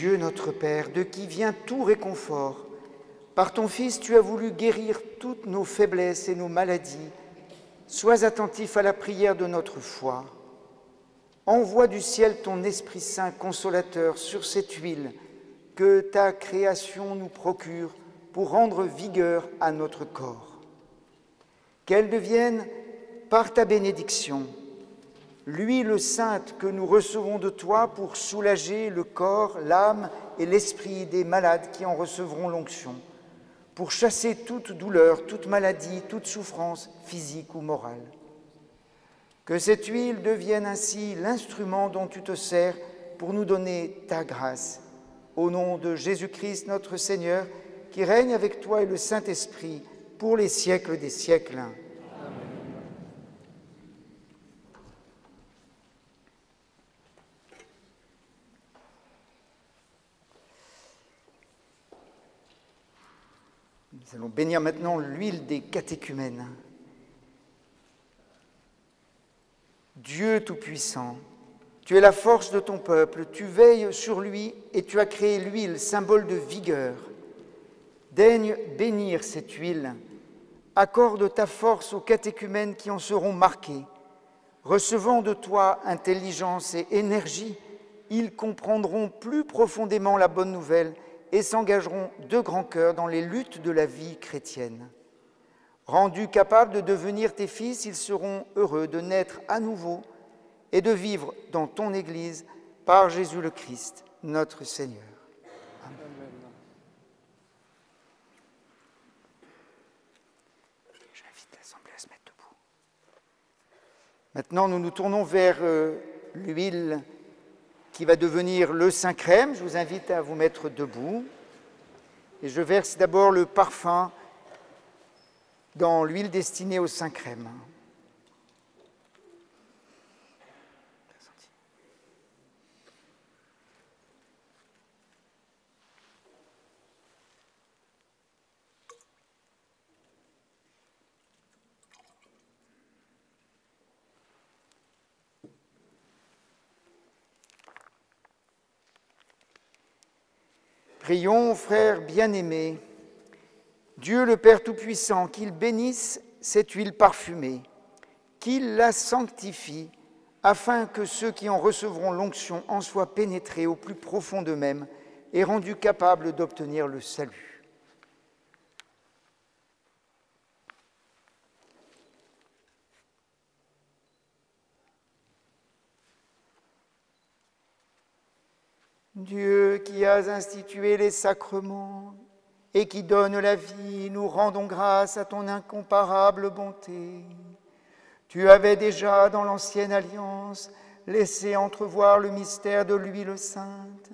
Dieu notre Père, de qui vient tout réconfort. Par ton Fils, tu as voulu guérir toutes nos faiblesses et nos maladies. Sois attentif à la prière de notre foi. Envoie du ciel ton Esprit Saint consolateur sur cette huile que ta création nous procure pour rendre vigueur à notre corps. Qu'elle devienne, par ta bénédiction, l'huile sainte que nous recevons de toi pour soulager le corps, l'âme et l'esprit des malades qui en recevront l'onction, pour chasser toute douleur, toute maladie, toute souffrance physique ou morale. Que cette huile devienne ainsi l'instrument dont tu te sers pour nous donner ta grâce. Au nom de Jésus-Christ notre Seigneur, qui règne avec toi et le Saint-Esprit pour les siècles des siècles. Amen. Nous allons bénir maintenant l'huile des catéchumènes. Dieu Tout-Puissant, tu es la force de ton peuple, tu veilles sur lui et tu as créé l'huile, symbole de vigueur. Daigne bénir cette huile, accorde ta force aux catéchumènes qui en seront marqués. Recevant de toi intelligence et énergie, ils comprendront plus profondément la bonne nouvelle et s'engageront de grand cœur dans les luttes de la vie chrétienne. Rendus capables de devenir tes fils, ils seront heureux de naître à nouveau et de vivre dans ton Église par Jésus le Christ, notre Seigneur. Amen. J'invite l'Assemblée à se mettre debout. Maintenant, nous nous tournons vers l'huile qui va devenir le Saint-Crème. Je vous invite à vous mettre debout. Et je verse d'abord le parfum dans l'huile destinée au Saint-Crème. Prions, frères bien-aimés, Dieu le Père Tout-Puissant, qu'il bénisse cette huile parfumée, qu'il la sanctifie, afin que ceux qui en recevront l'onction en soient pénétrés au plus profond d'eux-mêmes et rendus capables d'obtenir le salut. Dieu qui as institué les sacrements et qui donne la vie, nous rendons grâce à ton incomparable bonté. Tu avais déjà, dans l'ancienne alliance, laissé entrevoir le mystère de l'huile sainte,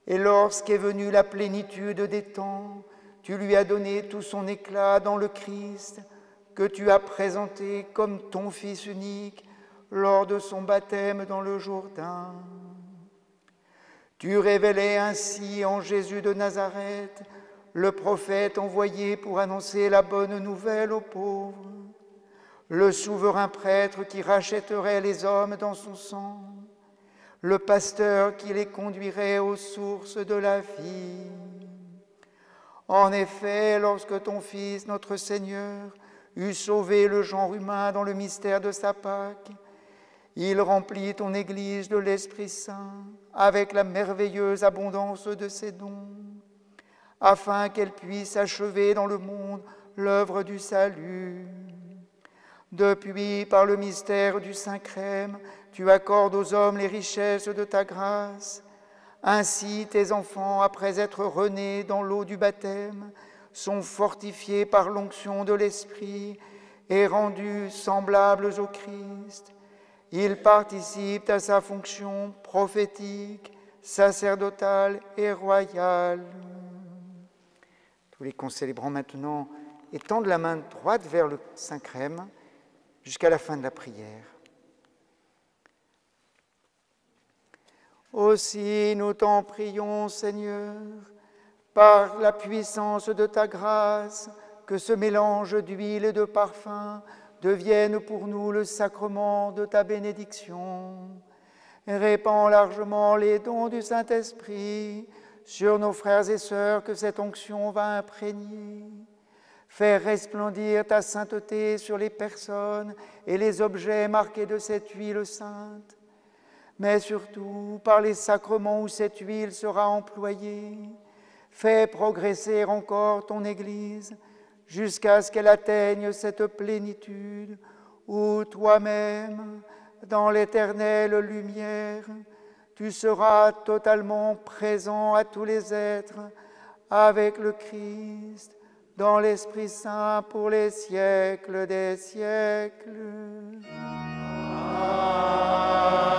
et lorsqu'est venue la plénitude des temps, tu lui as donné tout son éclat dans le Christ, que tu as présenté comme ton Fils unique lors de son baptême dans le Jourdain. Tu révélais ainsi en Jésus de Nazareth le prophète envoyé pour annoncer la bonne nouvelle aux pauvres, le souverain prêtre qui rachèterait les hommes dans son sang, le pasteur qui les conduirait aux sources de la vie. En effet, lorsque ton Fils, notre Seigneur, eut sauvé le genre humain dans le mystère de sa Pâque, il remplit ton Église de l'Esprit Saint avec la merveilleuse abondance de ses dons, afin qu'elle puisse achever dans le monde l'œuvre du salut. Depuis, par le mystère du Saint-Crème, tu accordes aux hommes les richesses de ta grâce. Ainsi, tes enfants, après être renés dans l'eau du baptême, sont fortifiés par l'onction de l'Esprit et rendus semblables au Christ. Ils participent à sa fonction prophétique, sacerdotale et royale. Tous les concélébrants maintenant étendent la main droite vers le Saint-Crème jusqu'à la fin de la prière. Aussi nous t'en prions, Seigneur, par la puissance de ta grâce, que ce mélange d'huile et de parfum devienne pour nous le sacrement de ta bénédiction. Répands largement les dons du Saint-Esprit sur nos frères et sœurs que cette onction va imprégner. Fais resplendir ta sainteté sur les personnes et les objets marqués de cette huile sainte. Mais surtout, par les sacrements où cette huile sera employée, fais progresser encore ton Église jusqu'à ce qu'elle atteigne cette plénitude où toi-même, dans l'éternelle lumière, tu seras totalement présent à tous les êtres avec le Christ, dans l'Esprit Saint pour les siècles des siècles. Amen.